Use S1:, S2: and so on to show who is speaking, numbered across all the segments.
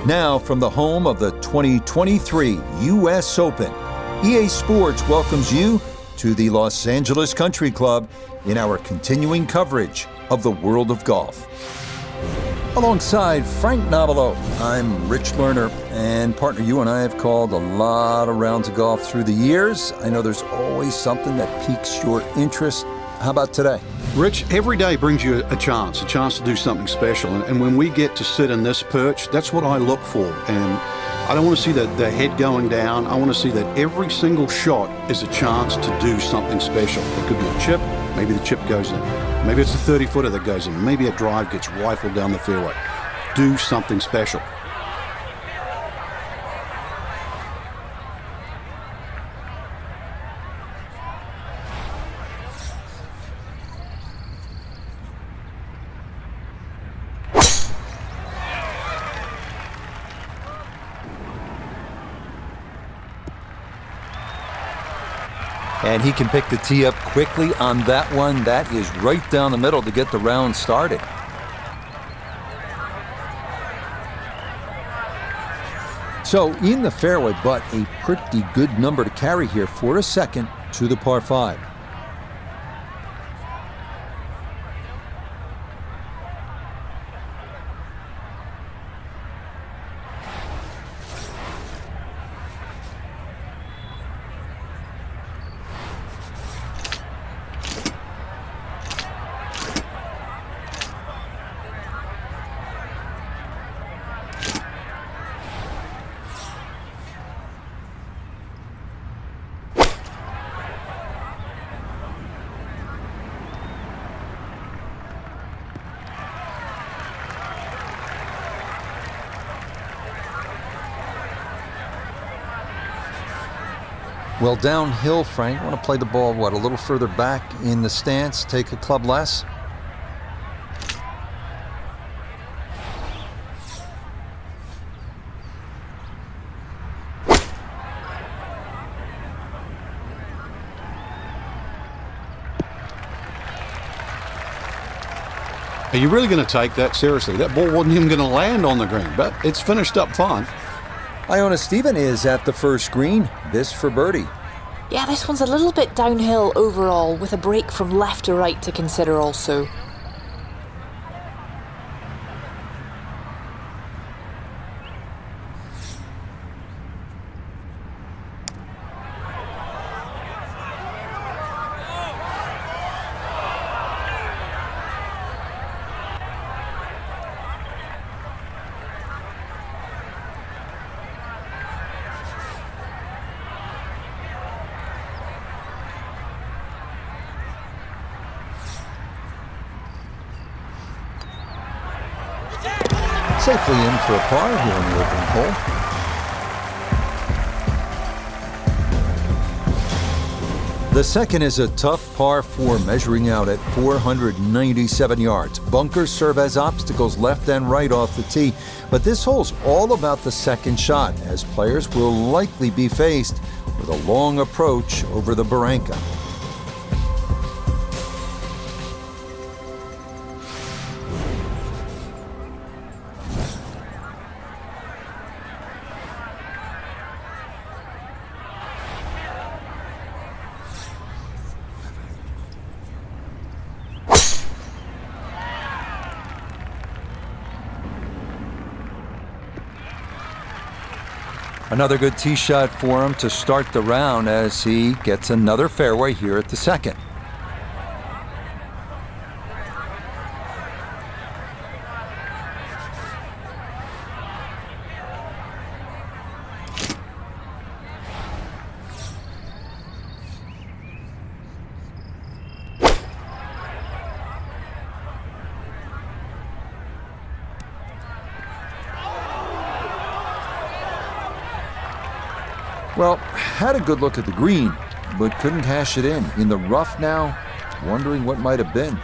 S1: Now, from the home of the 2023 U.S. Open, EA Sports welcomes you to the Los Angeles Country Club in our continuing coverage of the world of golf. Alongside Frank Nobilo, I'm Rich Lerner, and partner, you and I have called a lot of rounds of golf through the years. I know there's always something that piques your interest. How about today?
S2: Rich, every day brings you a chance to do something special. And when we get to sit in this perch, that's what I look for. And I don't want to see the head going down. I want to see that every single shot is a chance to do something special. It could be a chip. Maybe the chip goes in. Maybe it's a 30-footer that goes in. Maybe a drive gets rifled down the fairway. Do something special.
S1: And he can pick the tee up quickly on that one. That is right down the middle to get the round started. So in the fairway, but a pretty good number to carry here for a second to the par 5. Well, downhill, Frank. Want to play the ball, a little further back in the stance, take a club less?
S2: Are you really going to take that seriously? That ball wasn't even going to land on the green, but it's finished up fine.
S1: Iona Stephen is at the first green. This for birdie.
S3: Yeah, this one's a little bit downhill overall, with a break from left to right to consider also.
S1: Safely in for a par here on the opening hole. The second is a tough par 4, measuring out at 497 yards. Bunkers serve as obstacles left and right off the tee, but this hole's all about the second shot, as players will likely be faced with a long approach over the barranca. Another good tee shot for him to start the round as he gets another fairway here at the second. Well, had a good look at the green, but couldn't cash it in. In the rough now, wondering what might have been.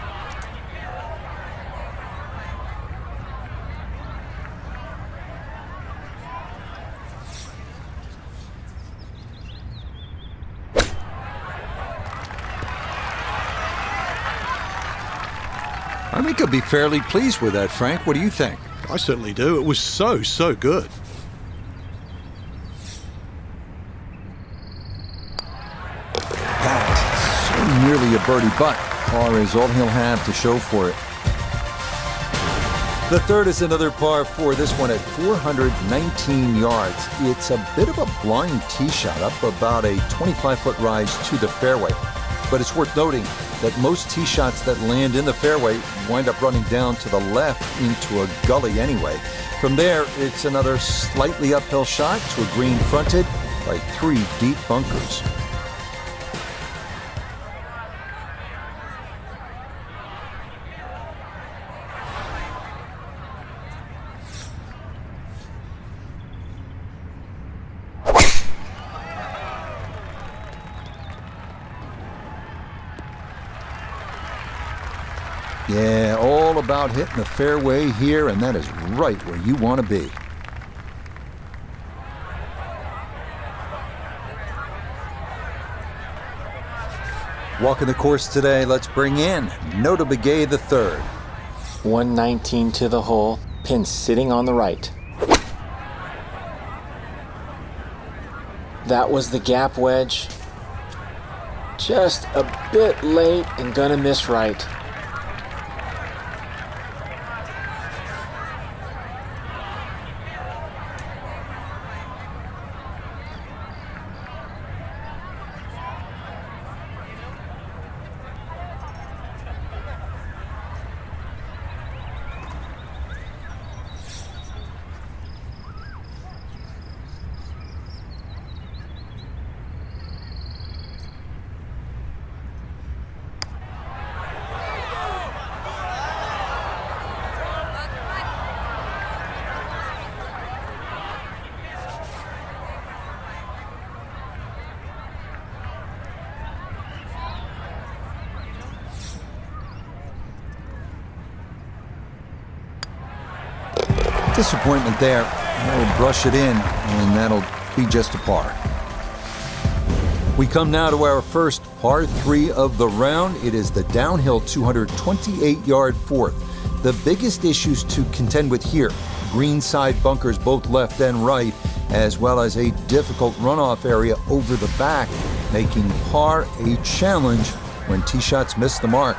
S1: I think he'll be fairly pleased with that, Frank. What do you think?
S2: I certainly do. It was so good.
S1: That so nearly a birdie, but par is all he'll have to show for it. The third is another par 4, this one at 419 yards. It's a bit of a blind tee shot up about a 25-foot rise to the fairway. But it's worth noting that most tee shots that land in the fairway wind up running down to the left into a gully anyway. From there, it's another slightly uphill shot to a green fronted by 3 deep bunkers. Yeah, all about hitting the fairway here, and that is right where you want to be. Walking the course today, let's bring in Nota Begay the third.
S4: 119 to the hole, pin sitting on the right. That was the gap wedge. Just a bit late and gonna miss right.
S1: Disappointment there. That'll brush it in, and that'll be just a par. We come now to our first par 3 of the round. It is the downhill 228-yard fourth. The biggest issues to contend with here: greenside bunkers both left and right, as well as a difficult runoff area over the back, making par a challenge when tee shots miss the mark.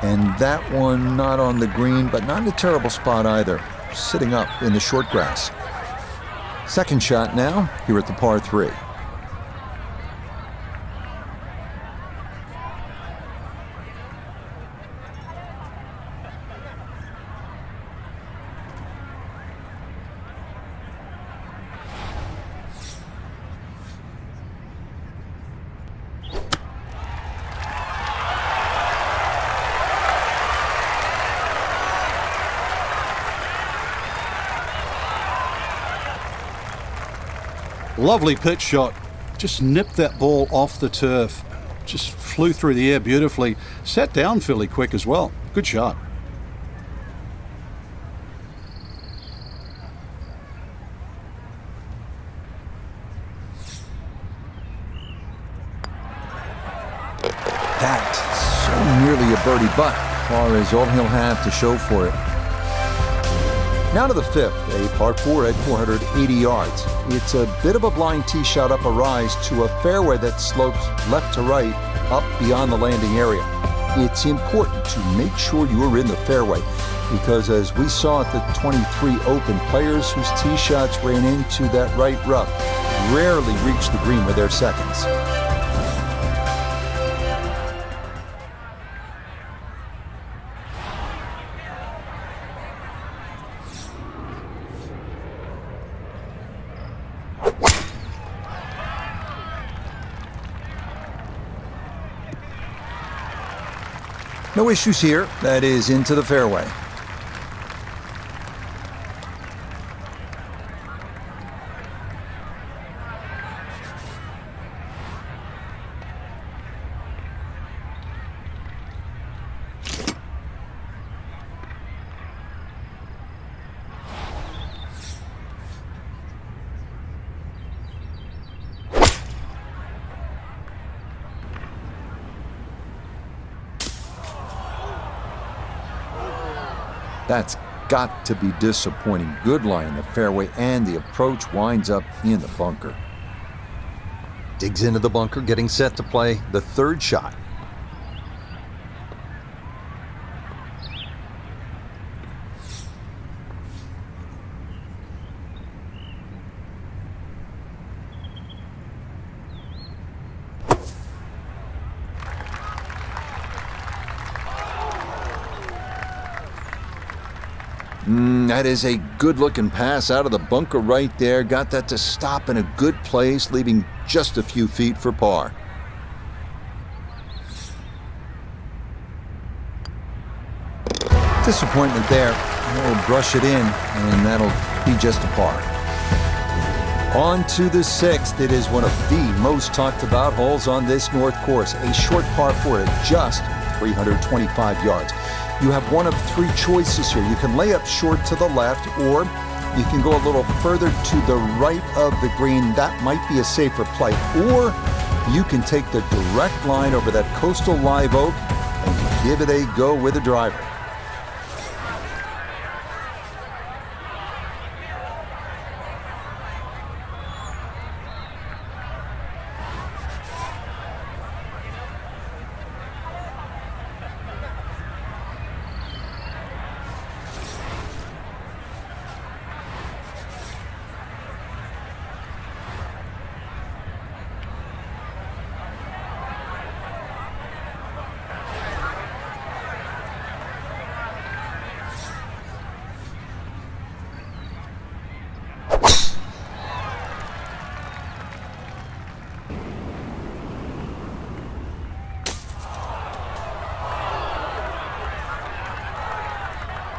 S1: And that one not on the green, but not in a terrible spot either, sitting up in the short grass. Second shot now, here at the par 3.
S2: Lovely pitch shot. Just nipped that ball off the turf. Just flew through the air beautifully. Sat down fairly quick as well. Good shot.
S1: That so nearly a birdie, but par is all he'll have to show for it. Now to the fifth, a par 4 at 480 yards. It's a bit of a blind tee shot up a rise to a fairway that slopes left to right up beyond the landing area. It's important to make sure you're in the fairway because, as we saw at the 23 Open, players whose tee shots ran into that right rough rarely reach the green with their seconds. No issues here. That is into the fairway. That's got to be disappointing. Good lie in the fairway, and the approach winds up in the bunker. Digs into the bunker, getting set to play the third shot. That is a good-looking pass out of the bunker right there. Got that to stop in a good place, leaving just a few feet for par. Disappointment there. We'll brush it in, and that'll be just a par. On to the sixth. It is one of the most talked about holes on this North course. A short par 4 at just 325 yards. You have one of three choices here. You can lay up short to the left, or you can go a little further to the right of the green. That might be a safer play. Or you can take the direct line over that coastal live oak and give it a go with a driver.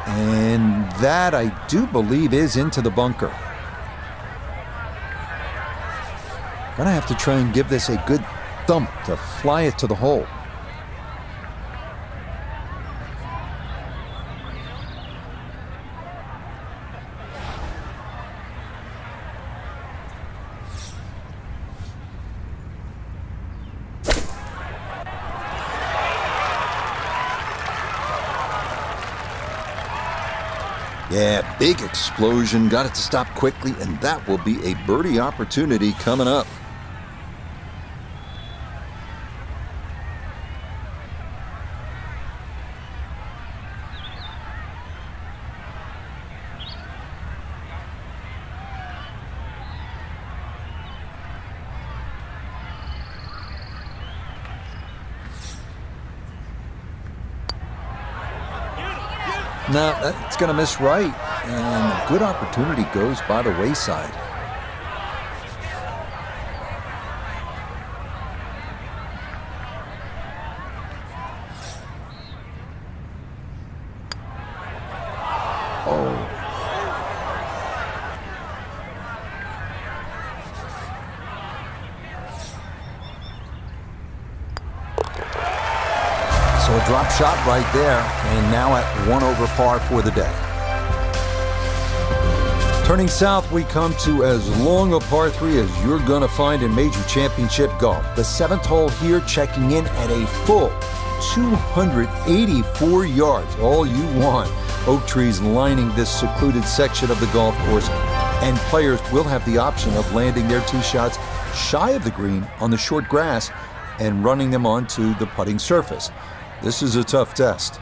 S1: And that, I do believe, is into the bunker. Gonna have to try and give this a good thump to fly it to the hole. Yeah, big explosion. Got it to stop quickly, and that will be a birdie opportunity coming up. No, that's going to miss right, and a good opportunity goes by the wayside. Oh. So a drop shot right there, and now at 1 over par for the day. Turning south, we come to as long a par 3 as you're going to find in major championship golf. The 7th hole here, checking in at a full 284 yards, all you want. Oak trees lining this secluded section of the golf course, and players will have the option of landing their tee shots shy of the green on the short grass and running them onto the putting surface. This is a tough test.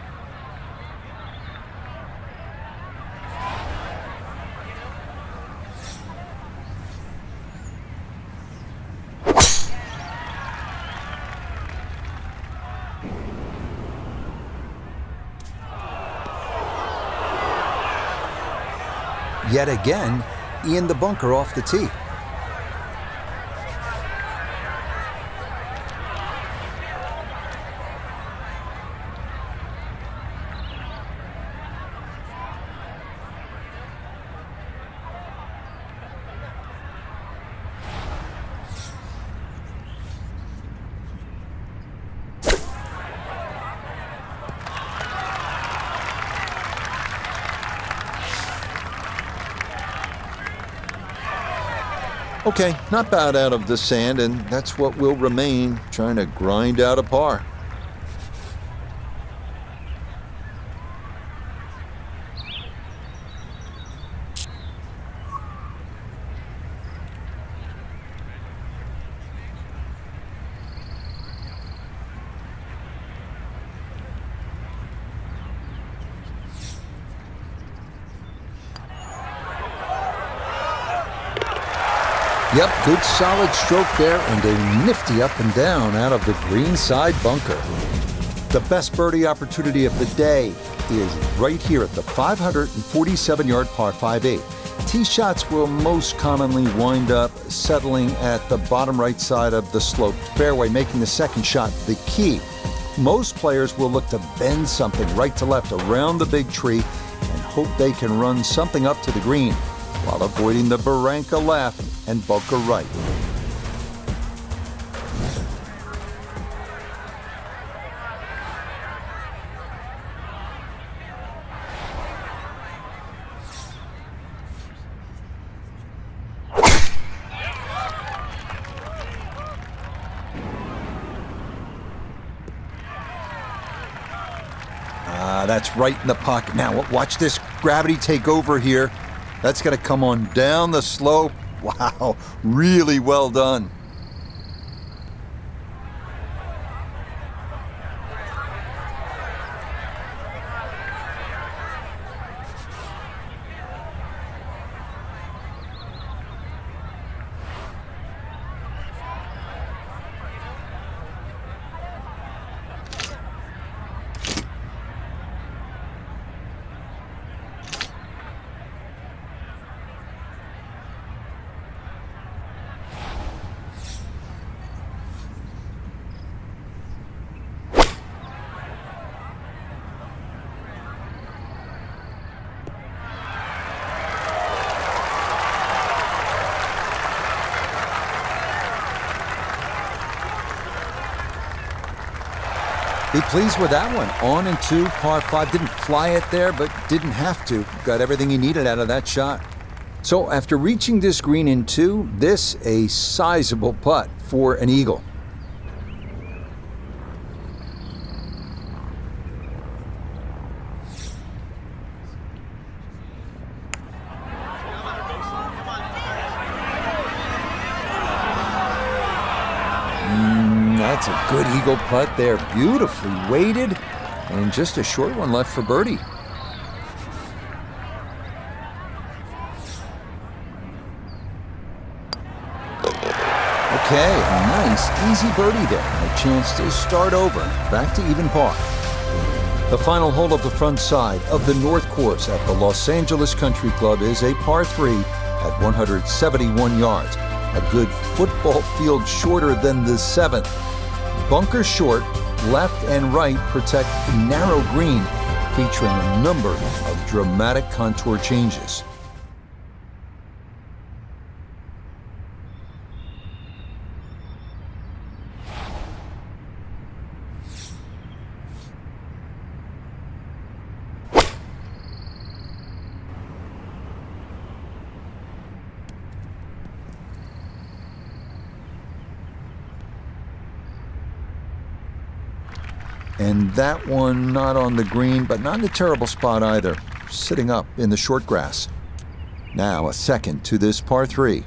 S1: Yet again, in the bunker off the tee. Okay, not bad out of the sand, and that's what will remain, trying to grind out a par. Yep, good solid stroke there and a nifty up and down out of the green side bunker. The best birdie opportunity of the day is right here at the 547-yard par 5/8. Tee shots will most commonly wind up settling at the bottom right side of the sloped fairway, making the second shot the key. Most players will look to bend something right to left around the big tree and hope they can run something up to the green while avoiding the barranca left and bunker right. That's right in the pocket. Now, watch this gravity take over here. That's going to come on down the slope. Wow, really well done. Be pleased with that one. On and two, par 5. Didn't fly it there, but didn't have to. Got everything he needed out of that shot. So after reaching this green in 2, this a sizable putt for an eagle. That's a good eagle putt there, beautifully weighted, and just a short one left for birdie. Okay, a nice, easy birdie there, a chance to start over, back to even par. The final hole of the front side of the North Course at the Los Angeles Country Club is a par 3 at 171 yards, a good football field shorter than the 7th. Bunker short, left and right protect a narrow green featuring a number of dramatic contour changes. And that one not on the green, but not in a terrible spot either, sitting up in the short grass. Now a second to this par 3.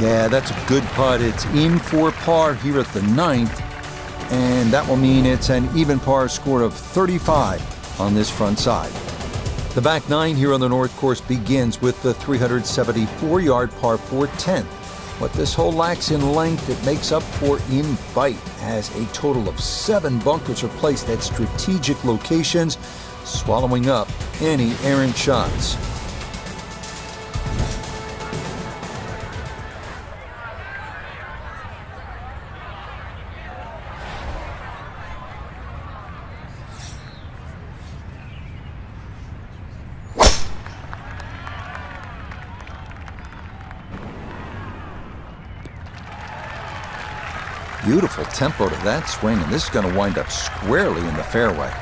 S1: Yeah, that's a good putt. It's in for par here at the 9th, and that will mean it's an even par score of 35 on this front side. The back 9 here on the North Course begins with the 374-yard par 4 10th. What this hole lacks in length, it makes up for in bite, as a total of 7 bunkers are placed at strategic locations, swallowing up any errant shots. Beautiful tempo to that swing, and this is going to wind up squarely in the fairway.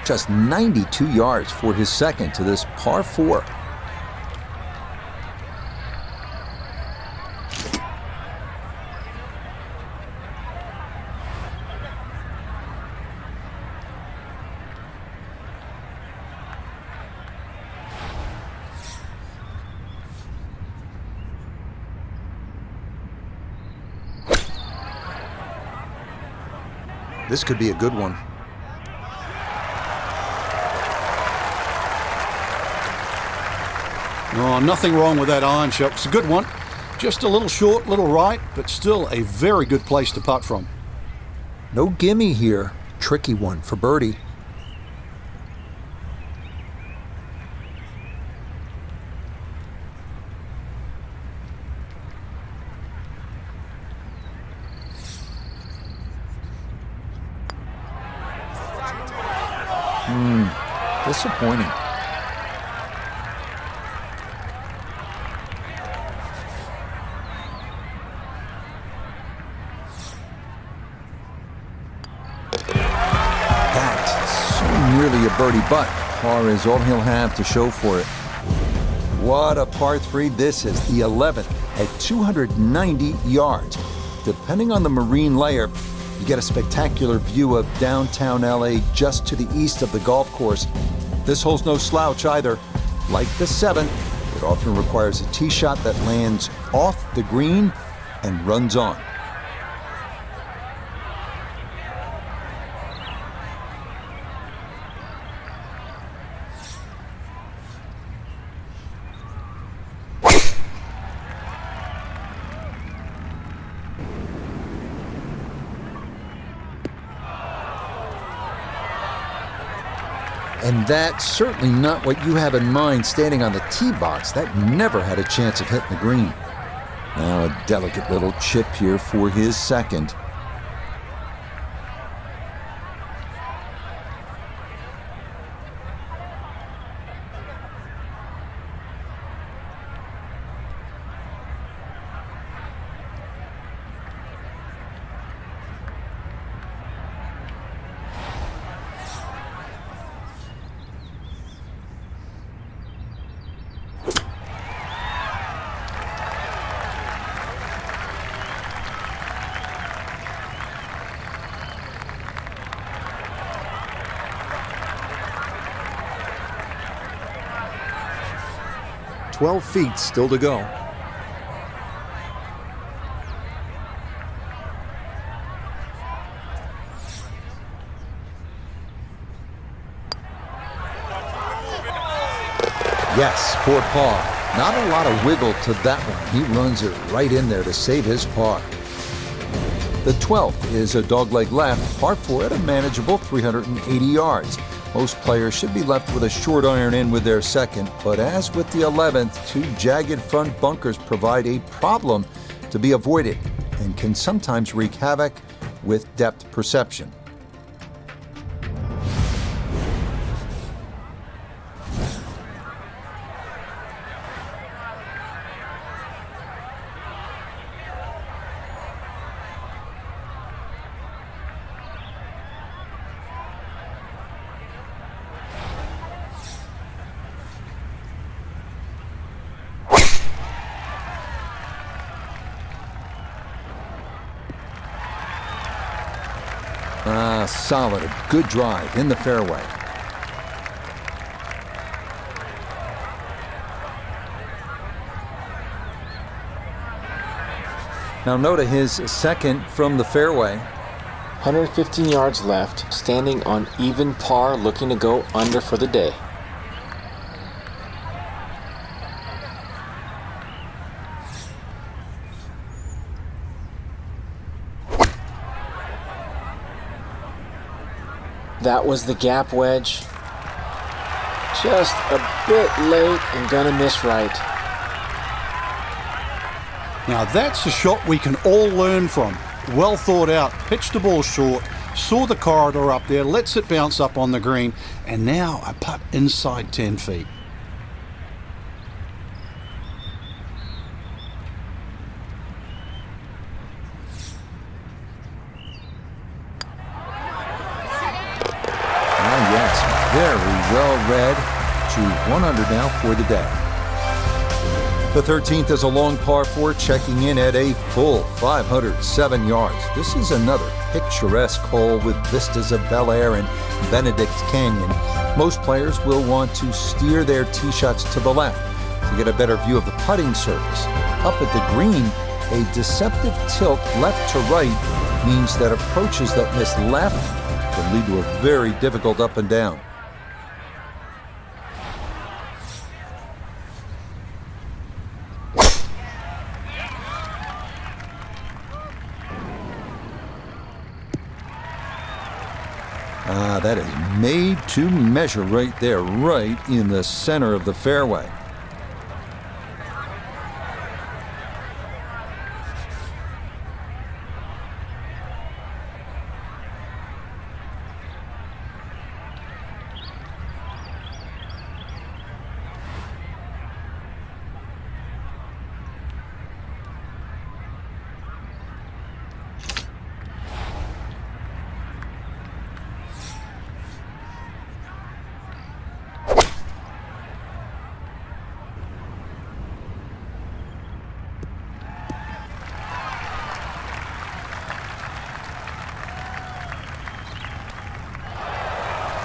S1: Just 92 yards for his second to this par 4. This could be a good one.
S2: Oh, nothing wrong with that iron shot. It's a good one. Just a little short, little right, but still a very good place to putt from.
S1: No gimme here. Tricky one for birdie. Disappointing. That's so nearly a birdie, but par is all he'll have to show for it. What a par 3 this is, the 11th at 290 yards. Depending on the marine layer, you get a spectacular view of downtown LA just to the east of the golf course. This hole's no slouch either. Like the 7th, it often requires a tee shot that lands off the green and runs on. And that's certainly not what you have in mind standing on the tee box. That never had a chance of hitting the green. Now a delicate little chip here for his second. "12 feet still to go." Yes, for par. Not a lot of wiggle to that one. He runs it right in there to save his par. The 12th is a dogleg left, par 4 at a manageable 380 yards. Most players should be left with a short iron in with their second, but as with the 11th, 2 jagged front bunkers provide a problem to be avoided and can sometimes wreak havoc with depth perception. Solid, a good drive in the fairway. Now note his second from the fairway.
S4: 115 yards left, standing on even par, looking to go under for the day. That was the gap wedge. Just a bit late and gonna miss right.
S2: Now that's a shot we can all learn from. Well thought out, pitched the ball short, saw the corridor up there, lets it bounce up on the green, and now a putt inside 10 feet.
S1: very well read to 100 now for the day. The 13th is a long par 4, checking in at a full 507 yards. This is another picturesque hole with vistas of Bel Air and Benedict Canyon. Most players will want to steer their tee shots to the left to get a better view of the putting surface. Up at the green, a deceptive tilt left to right means that approaches that miss left can lead to a very difficult up and down. That is made to measure right there, right in the center of the fairway.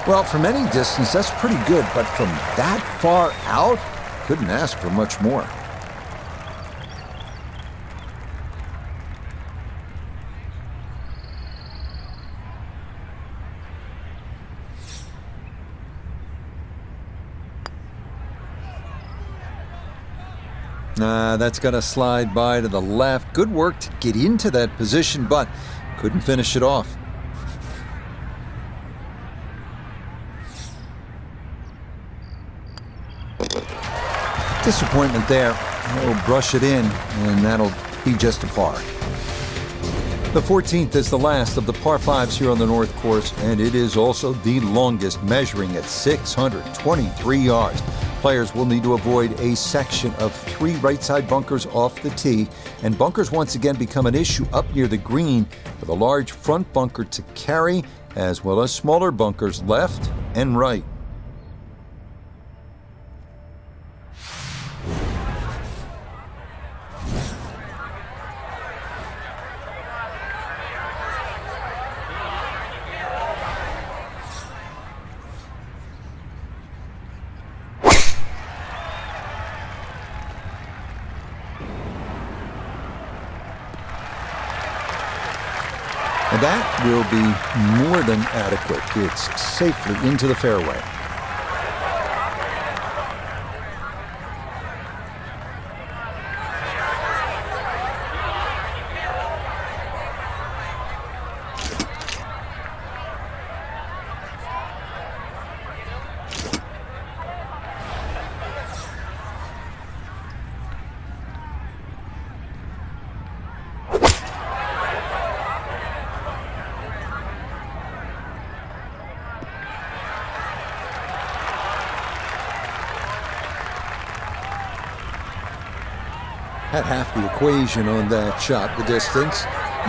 S1: Well, from any distance, that's pretty good, but from that far out, couldn't ask for much more. That's going to slide by to the left. Good work to get into that position, but couldn't finish it off. Disappointment there. He'll brush it in, and that'll be just a par. The 14th is the last of the par 5s here on the North Course, and it is also the longest, measuring at 623 yards. Players will need to avoid a section of 3 right-side bunkers off the tee, and bunkers once again become an issue up near the green, with a large front bunker to carry, as well as smaller bunkers left and right. And that will be more than adequate. It's safely into the fairway. Had half the equation on that shot, the distance,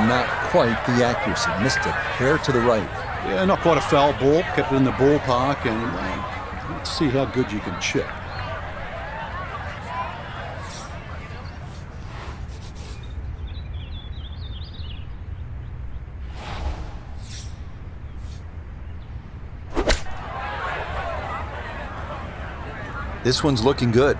S1: not quite the accuracy. Missed it fair to the right.
S2: Yeah, not quite a foul ball. Kept it in the ballpark, and let's see how good you can chip.
S1: This one's looking good.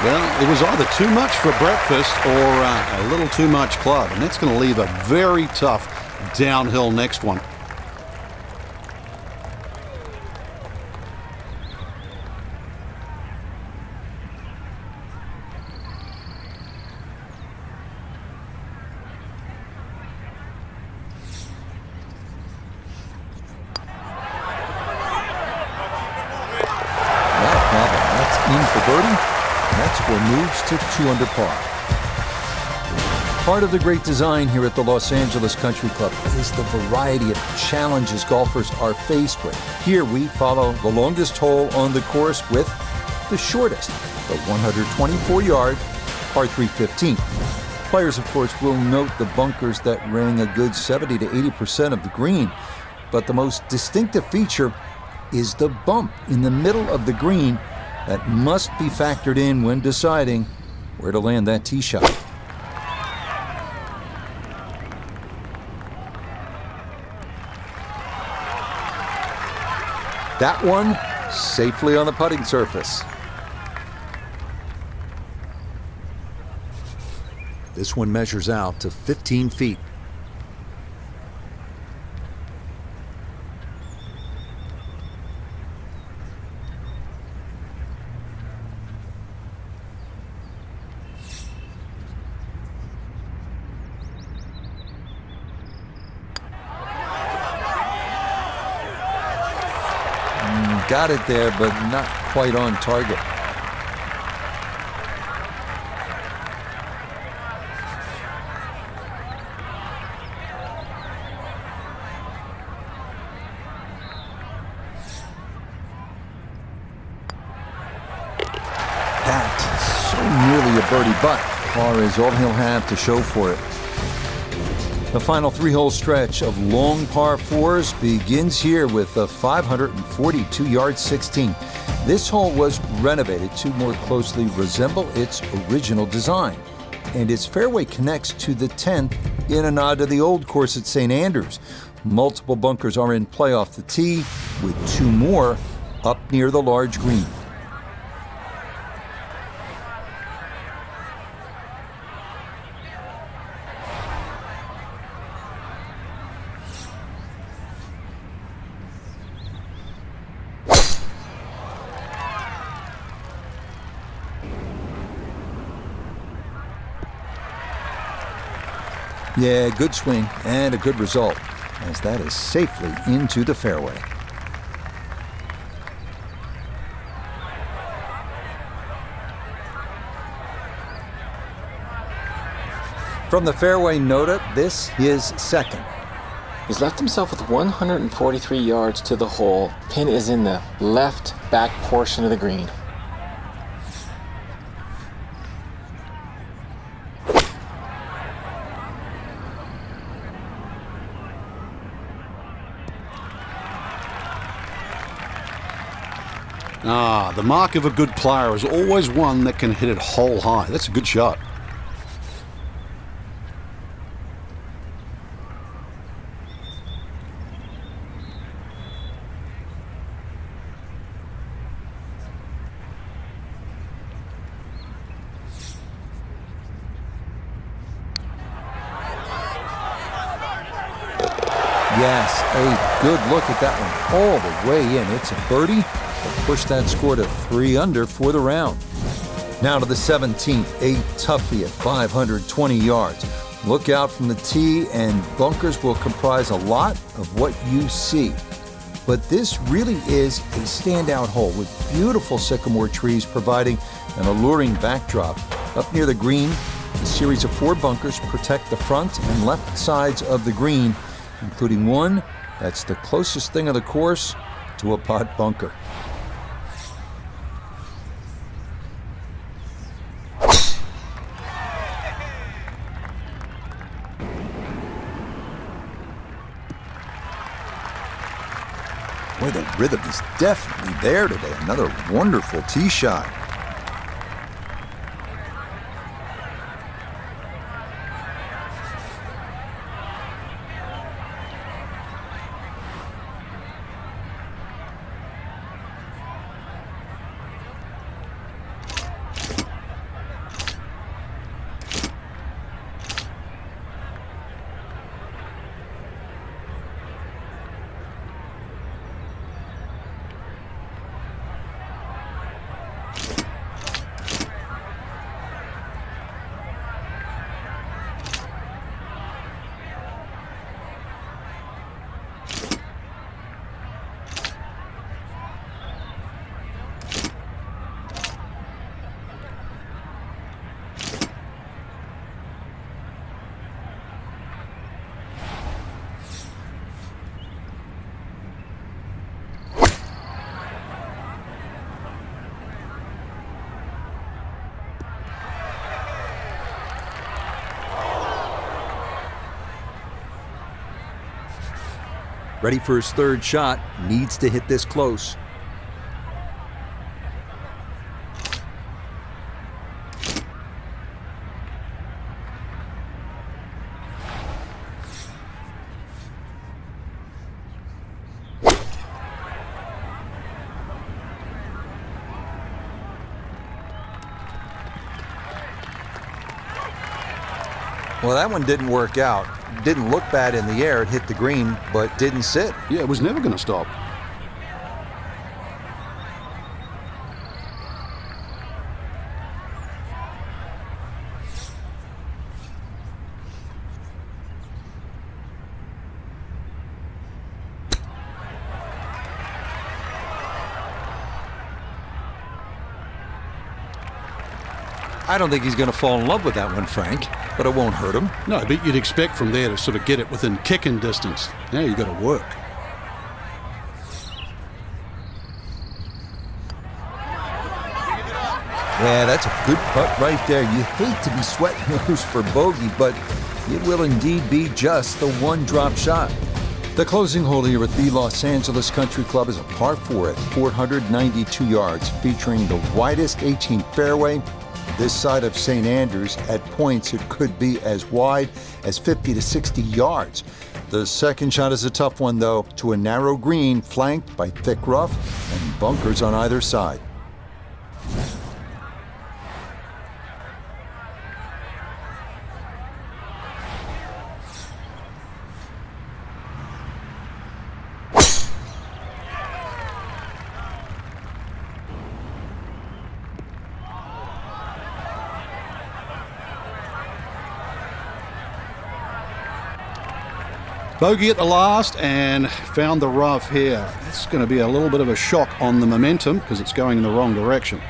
S2: Well, it was either too much for breakfast or a little too much club, and that's going to leave a very tough downhill next one.
S1: Not a problem. That's in for birdie. That score moves to 2 under par. Part of the great design here at the Los Angeles Country Club is the variety of challenges golfers are faced with. Here we follow the longest hole on the course with the shortest, the 124-yard par 3 15. Players, of course, will note the bunkers that ring a good 70 to 80% of the green, but the most distinctive feature is the bump in the middle of the green that must be factored in when deciding where to land that tee shot. That one safely on the putting surface.
S5: This one measures out to 15 feet.
S1: Got it there, but not quite on target. That, so nearly a birdie, but par is all he'll have to show for it. The final three-hole stretch of long par fours begins here with a 542-yard 16. This hole was renovated to more closely resemble its original design, and its fairway connects to the 10th in a nod to the old course at St. Andrews. Multiple bunkers are in play off the tee, with two more up near the large green. Yeah, good swing and a good result, as that is safely into the fairway. From the fairway nota, this is second.
S4: He's left himself with 143 yards to the hole. Pin is in the left back portion of the green.
S2: The mark of a good player is always one that can hit it hole high. That's a good shot.
S1: Yes, a good look at that one all the way in. It's a birdie that pushed that score to 3 under for the round. Now to the 17th, a toughie at 520 yards. Look out from the tee, and bunkers will comprise a lot of what you see. But this really is a standout hole with beautiful sycamore trees providing an alluring backdrop. Up near the green, a series of 4 bunkers protect the front and left sides of the green, including one that's the closest thing on the course to a pot bunker. Boy, the rhythm is definitely there today. Another wonderful tee shot.
S5: Ready for his third shot. Needs to hit this close.
S1: Well, that one didn't work out. Didn't look bad in the air. It hit the green, but didn't sit.
S2: Yeah, it was never going to stop.
S1: I don't think he's going to fall in love with that one, Frank, but it won't hurt him.
S2: No, but you'd expect from there to sort of get it within kicking distance. Now you've got to work.
S1: Yeah, that's a good putt right there. You hate to be sweating loose for bogey, but it will indeed be just the one drop shot. The closing hole here at the Los Angeles Country Club is a par 4 at 492 yards, featuring the widest 18th fairway. This side of St. Andrews, at points it could be as wide as 50 to 60 yards. The second shot is a tough one, though, to a narrow green flanked by thick rough and bunkers on either side.
S2: Bogey at the last and found the rough here. It's going to be a little bit of a shock on the momentum because it's going in the wrong direction.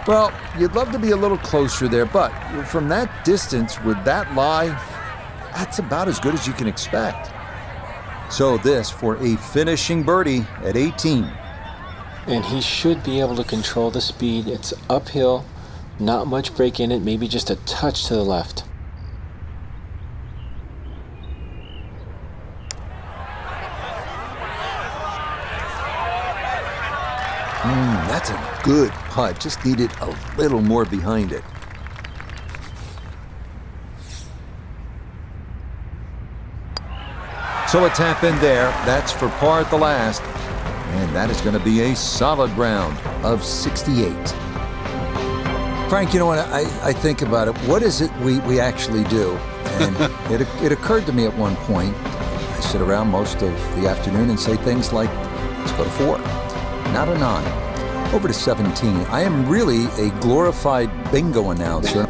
S1: Well, you'd love to be a little closer there, but from that distance with that lie, that's about as good as you can expect. So this for a finishing birdie at 18.
S4: And he should be able to control the speed. It's uphill, not much break in it, maybe just a touch to the left.
S1: That's a good putt. Just needed a little more behind it. So a tap in there. That's for par at the last. And that is going to be a solid round of 68. Frank, you know what? I think about it. What is it we actually do? And it occurred to me at one point. I sit around most of the afternoon and say things like, let's go to 4, not a 9. Over to 17. I am really a glorified bingo announcer.